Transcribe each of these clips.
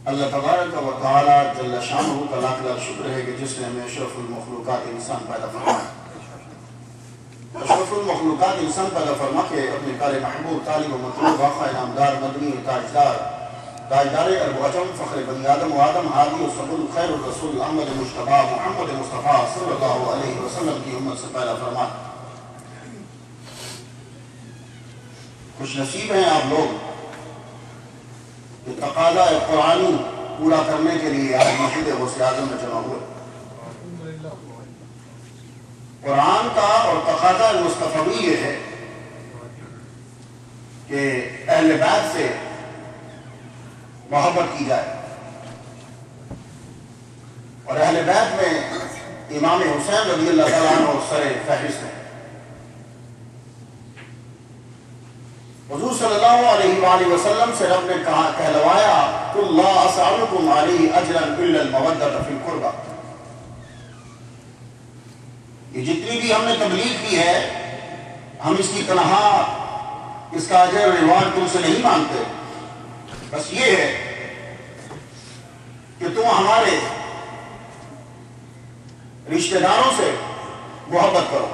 اللہ تبارک و تعالی جل شانہ کا لاکھ لاکھ شکر ہے کہ جس نے ہمیں اشرف المخلوقات انسان پیدا فرمایا، اشرف المخلوقات انسان پیدا فرما کے اپنے پیارے محبوب طالب و مطلوب آقا انعامدار مدنی تاجدار ارب و عجم فخر بنی آدم و آدم ہادی و سبل خیر الرسول احمد مجتبی محمد مصطفیٰ صلی اللہ علیہ وسلم کی امت سے پیدا فرمایا۔ خوش نصیب ہیں آپ لوگ کہ تقاضا قرآنی پورا کرنے کے لیے آج مسجد غوث اعظم میں جمع ہوئے۔ قرآن کا اور تقاضا مصطفی یہ ہے کہ اہل بیت سے محبت کی جائے، اور اہل بیت میں امام حسین رضی اللہ تعالیٰ عنہ سر فہرست ہے۔ حضور صلی اللہ علیہ وآلہ وسلم سے رب نے کہلوایا قُلْ لَا أَسْأَلُكُمْ عَلَيْهِ أَجْرًا إِلَّا الْمَوَدَّةَ فِي الْقُرْبَى۔ یہ جتنی بھی ہم نے تبلیغ کی ہے، ہم اس کی تنہا اس کا اجر و ریوارڈ تم سے نہیں مانگتے، بس یہ ہے کہ تم ہمارے رشتہ داروں سے محبت کرو،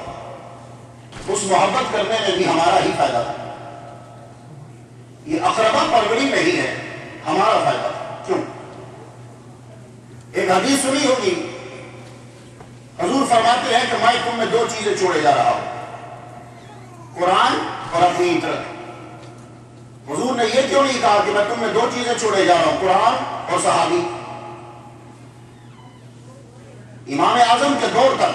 اس محبت کرنے میں بھی ہمارا ہی فائدہ ہے، یہ اقربا پروری میں ہی ہے ہمارا فائدہ۔ کیوں؟ ایک حدیث سنی ہوگی، حضور فرماتے ہیں کہ میں تم میں دو چیزیں چھوڑے جا رہا ہوں، قرآن اور اپنی عطرت۔ حضور نے یہ کیوں نہیں کہا کہ میں تم میں دو چیزیں چھوڑے جا رہا ہوں، قرآن اور صحابی؟ امام اعظم کے دور تک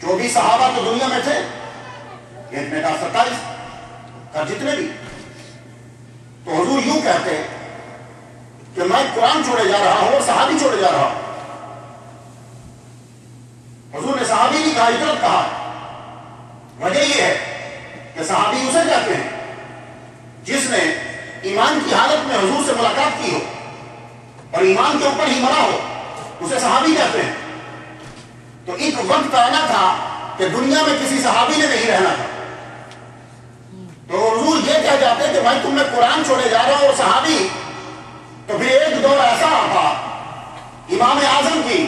24 صحابہ تو دنیا میں تھے، ایک نے کہا 27 کا جتنے بھی، تو حضور یوں کہتے کہ میں قرآن چھوڑے جا رہا ہوں اور صحابی چھوڑے جا رہا ہوں۔ حضور نے صحابی نہیں کہا، عطرت کہا۔ وجہ یہ ہے کہ صحابی اسے کہتے ہیں جس نے ایمان کی حالت میں حضور سے ملاقات کی ہو اور ایمان کے اوپر ہی مرا ہو، اسے صحابی کہتے ہیں۔ تو ایک وقت آنا تھا کہ دنیا میں کسی صحابی نے نہیں رہنا تھا، تو حضور یہ کہہ جاتے کہ میں تم میں قرآن چھوڑے جا رہا ہوں اور صحابی، تو پھر ایک دور ایسا آتا امام اعظم کی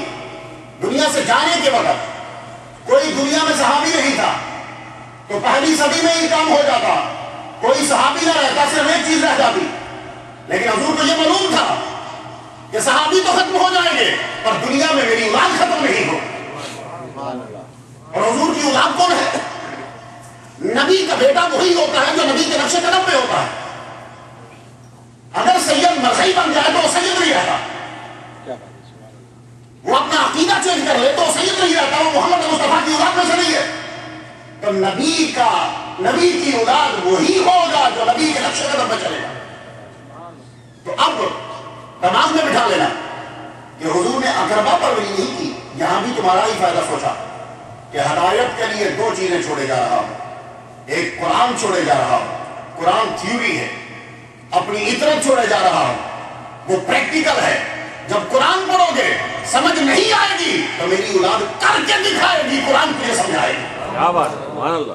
دنیا سے جانے کے وقت کوئی دنیا میں صحابی نہیں تھا، تو پہلی صدی میں یہ کام ہو جاتا، کوئی صحابی نہ رہتا، صرف ایک چیز رہ جاتی۔ لیکن حضور کو یہ معلوم تھا کہ صحابی تو ختم ہو جائیں گے پر دنیا میں میری اولاد ختم نہیں ہو۔ اور حضور کی اولاد کون ہے؟ نبی کا بیٹا وہی ہوتا ہے جو نبی کے نقش قدم پہ ہوتا ہے۔ اگر سید مرغی بن جائے تو وہ سید نہیں رہتا، وہ اپنا عقیدہ چینج کر لے تو وہ سید نہیں رہتا، وہ محمد مصطفیٰ کی اولاد میں سے نہیں ہے۔ تو نبی کی اولاد وہی ہوگا جو نبی کے نقش قدم پہ چلے گا۔ تو اب دماغ میں بٹھا لینا کہ حضور نے اقربا پروری نہیں کی، یہاں بھی تمہارا ہی فائدہ سوچا کہ ہدایت کے لیے دو چیزیں چھوڑے جا رہا ہوں، ایک قرآن چھوڑے جا رہا ہوں، قرآن تھیوری ہے، اپنی عطرت چھوڑے جا رہا ہوں، وہ پریکٹیکل ہے۔ جب قرآن پڑھو گے سمجھ نہیں آئے گی تو میری اولاد کر کے دکھائے گی، قرآن کے لیے سمجھائے گی۔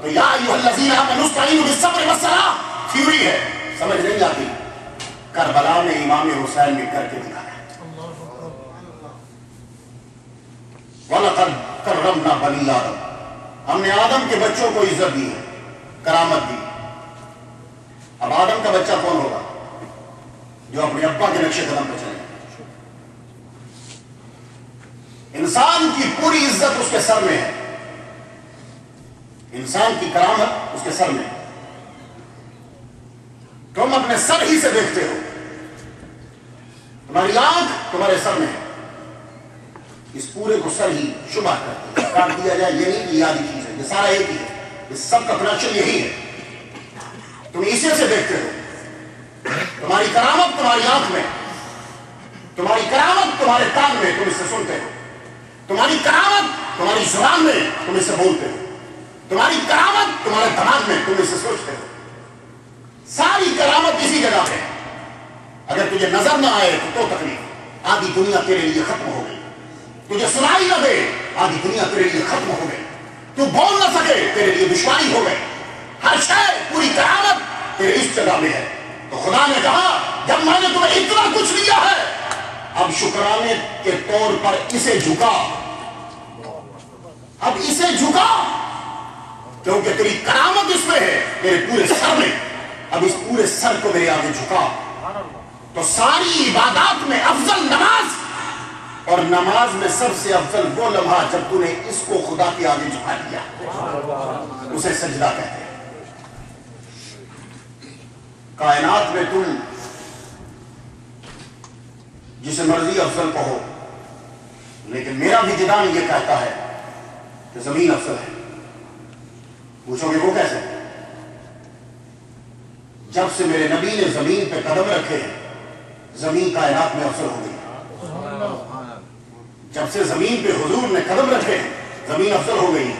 تو یا ایھا الذین آمنوا استعینوا بالصبر والصلاۃ تھیوری ہے، سمجھ نہیں آتی، کربلا میں امام حسین نے کر کے دکھایا۔ وَلَقَدْ كَرَّمْنَا بَنِي آدم، ہم نے آدم کے بچوں کو عزت دی ہے، کرامت دی۔ اب آدم کا بچہ کون ہوگا؟ جو اپنے ابا کے نقش قدم پہ چلے۔ انسان کی پوری عزت اس کے سر میں ہے، انسان کی کرامت اس کے سر میں ہے۔ تم اپنے سر ہی سے دیکھتے ہو، تمہاری آنکھ تمہارے سر میں ہے، اس پورے کو سر ہی شبہ کرتے ہیں، کاٹ دیا جائے یہ نہیں کہ یہ آدھی چیز ہے، یہ سارا ایک ہی ہے، یہ سب کا کنیکشن یہی ہے، تم اسے سے دیکھتے ہو۔ تمہاری کرامت تمہاری آنکھ میں، تمہاری کرامت تمہارے کان میں، تم اس سے سنتے ہو، تمہاری کرامت تمہاری زبان میں، تم اس سے بولتے ہو، تمہاری کرامت تمہارے دماغ میں، تم اس سے سوچتے ہو۔ ساری کرامت اسی جگہ پہ۔ اگر تجھے نظر نہ آئے تو تکلیف، آدھی دنیا تیرے لیے ختم ہو گئی، تجھے سنائی نہ دے آدھی دنیا تیرے لیے ختم ہو گئی، تو بول نہ سکے تیرے لیے دشواری ہو گئی، ہر شے پوری کرامت تیرے اس جگہ میں ہے۔ تو خدا نے کہا جب میں نے تمہیں اتنا کچھ دیا ہے اب شکرانے کے طور پر اسے جھکا، اب اسے جھکا، کیونکہ تیری کرامت اس میں ہے، میرے پورے سر میں، اب اس پورے سر کو میرے آگے جھکا۔ تو ساری عبادات میں افضل نماز، اور نماز میں سب سے افضل وہ لمحہ جب تو نے اس کو خدا کے آگے جھکا دیا، اسے سجدہ کہتے ہیں۔ کائنات میں تم جسے مرضی افضل کہو، لیکن میرا بھی جدان یہ کہتا ہے کہ زمین افضل ہے۔ پوچھو گے وہ کیسے؟ جب سے میرے نبی نے زمین پہ قدم رکھے زمین کائنات میں افضل ہو گئی۔ جب سے زمین پہ حضور نے قدم رکھے زمین افضل ہو گئی۔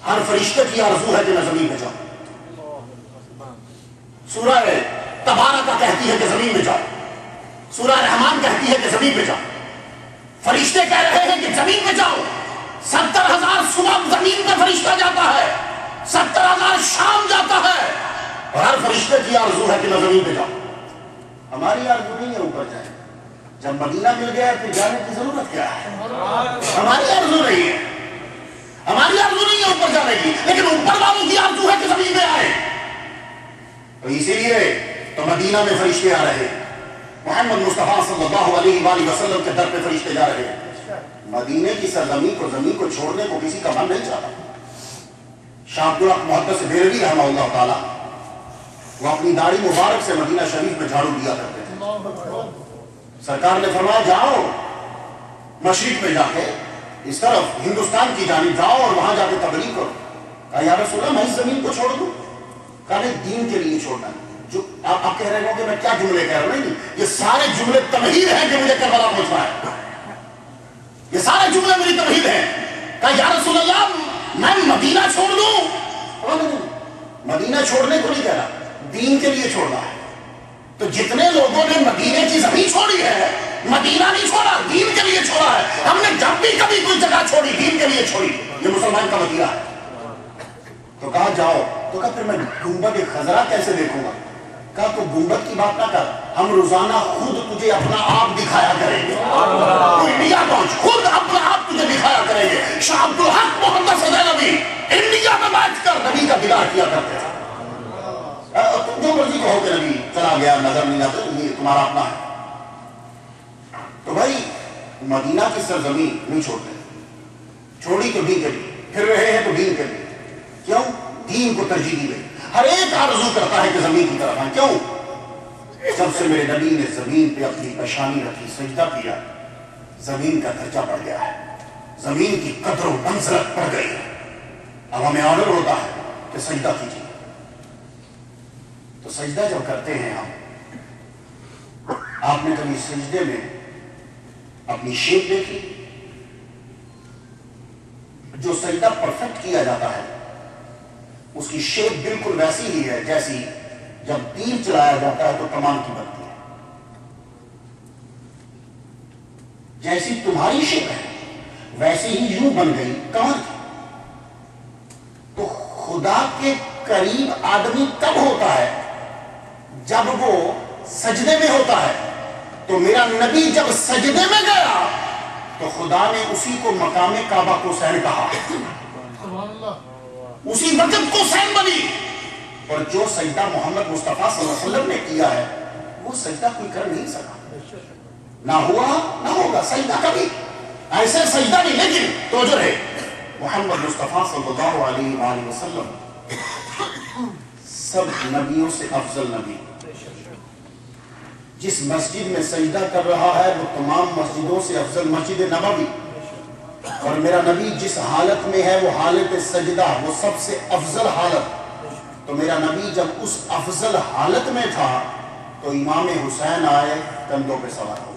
ہر فرشتے کی آرزو ہے کہ میں زمین پہ جاؤں۔ سورہ تبارک کہتی ہے کہ زمین پہ جاؤ، سورہ رحمان کہتی ہے کہ زمین پہ جاؤ، فرشتے کہہ رہے ہیں کہ زمین پہ جاؤ۔ 70,000 صبح زمین پہ فرشتہ جاتا ہے، 70,000 شام جاتا ہے، اور ہر فرشتے کی آرزو ہے کہ میں زمین پہ جاؤں۔ ہماری آرزو نہیں ہے اوپر جائے، جب مدینہ مل گیا پھر جانے کی ضرورت کیا ہے؟ ہماری آرزو نہیں ہے، ہماری آرزو نہیں ہے اوپر جانے کی، لیکن اوپر والوں کی آرزو ہے کہ زمین پہ آئے۔ تو اسی لیے تو مدینہ میں فرشتے آ رہے، محمد مصطفیٰ صلی اللہ علیہ وآلہ وسلم کے در پہ فرشتے جا رہے ہیں۔ مدینے کی سرزمین کو، زمین کو چھوڑنے کو کسی کا من نہیں چاہتا۔ شاہ عبد الحق محدث بریلوی رحمہ اللہ تعالیٰ، وہ اپنی داڑھی مبارک سے مدینہ شریف میں جھاڑو دیا کرتے تھے۔ سرکار نے فرمایا جاؤ مشرق میں جا کے اس طرف ہندوستان کی جانب جاؤ اور وہاں جا کے تبلیغ کرو۔ کہا یا رسول اللہ میں اس زمین کو چھوڑ دوں؟ کہا نہیں، دین کے لیے چھوڑنا ہے۔ جو آپ کہہ رہے ہوں کہ میں کیا جملے کہہ رہا ہوں، نہیں، یہ سارے جملے تمہید ہیں کہ مجھے کربلا پہنچنا ہے، یہ سارے جملے میری تمہید ہیں۔ کہا یا رسول اللہ میں مدینہ چھوڑ دوں؟ مدینہ چھوڑنے کو نہیں کہہ رہا، دین کے لیے چھوڑنا ہے۔ تو جتنے لوگوں نے مدینے کی زمین چھوڑی ہے، مدینہ نہیں چھوڑا، دین کے لیے چھوڑا ہے۔ ہم نے جب بھی کبھی کوئی جگہ چھوڑی دین کے لیے چھوڑی، یہ مسلمان کا مدینہ ہے۔ تو کہا جاؤ، تو کہا پھر میں گنبد خضرا کیسے دیکھوں گا؟ کہا تو گنبد کی بات نہ کر، ہم روزانہ خود تجھے اپنا آپ دکھایا کریں گے۔ تو انڈیا پہنچ، خود اپنا آپ تجھے دکھایا کریں گے۔ شاہ عبد الحق محمد بریلوی انڈیا میں بیٹھ کر نبی کا دیدار کیا کرتے تھے۔ تم جو مرضی کہو کہ نبی چلا گیا، نظر نہیں آتا، یہ تمہارا اپنا ہے۔ تو بھائی مدینہ کی سرزمین نہیں چھوڑتے، چھوڑی تو دین کے لیے، پھر رہے ہیں تو دین کے لیے۔ کیوں؟ دین کو ترجیح دی گئی۔ ہر ایک آرزو کرتا ہے کہ زمین کی طرف آئیں۔ کیوں؟ جب سے میرے نبی نے زمین پہ اپنی پیشانی رکھی، سجدہ کیا، زمین کا درجہ بڑھ گیا ہے، زمین کی قدر و منزلت بڑھ گئی ہے۔ اب ہمیں آرڈر ہوتا ہے کہ سجدہ کیجیے۔ تو سجدہ جب کرتے ہیں ہم، آپ نے کبھی سجدے میں اپنی شیپ دیکھی؟ جو سجدہ پرفیکٹ کیا جاتا ہے اس کی شیپ بالکل ویسی ہی ہے جیسی جب تیر چلایا جاتا ہے تو کمان کی بنتی ہے۔ جیسی تمہاری شیپ ہے ویسی ہی یوں بن گئی کمان کی۔ تو خدا کے قریب آدمی کب ہوتا ہے؟ جب وہ سجدے میں ہوتا ہے۔ تو میرا نبی جب سجدے میں گیا تو خدا نے اسی کو مقام کعبہ کو سین کہا، اسی وقت کو سین بنی۔ اور جو سجدہ محمد مصطفیٰ صلی اللہ علیہ وسلم نے کیا ہے وہ سجدہ کوئی کر نہیں سکا، نہ ہوا نہ ہوگا سجدہ کبھی ایسے سجدہ نہیں۔ لیکن تو جو ہے محمد مصطفیٰ صلی اللہ علیہ وآلہ وسلم سب نبیوں سے افضل نبی، جس مسجد میں سجدہ کر رہا ہے وہ تمام مسجدوں سے افضل مسجد نبوی، اور میرا نبی جس حالت میں ہے وہ حالت سجدہ وہ سب سے افضل حالت۔ تو میرا نبی جب اس افضل حالت میں تھا تو امام حسین آئے کندھوں پہ سوار ہو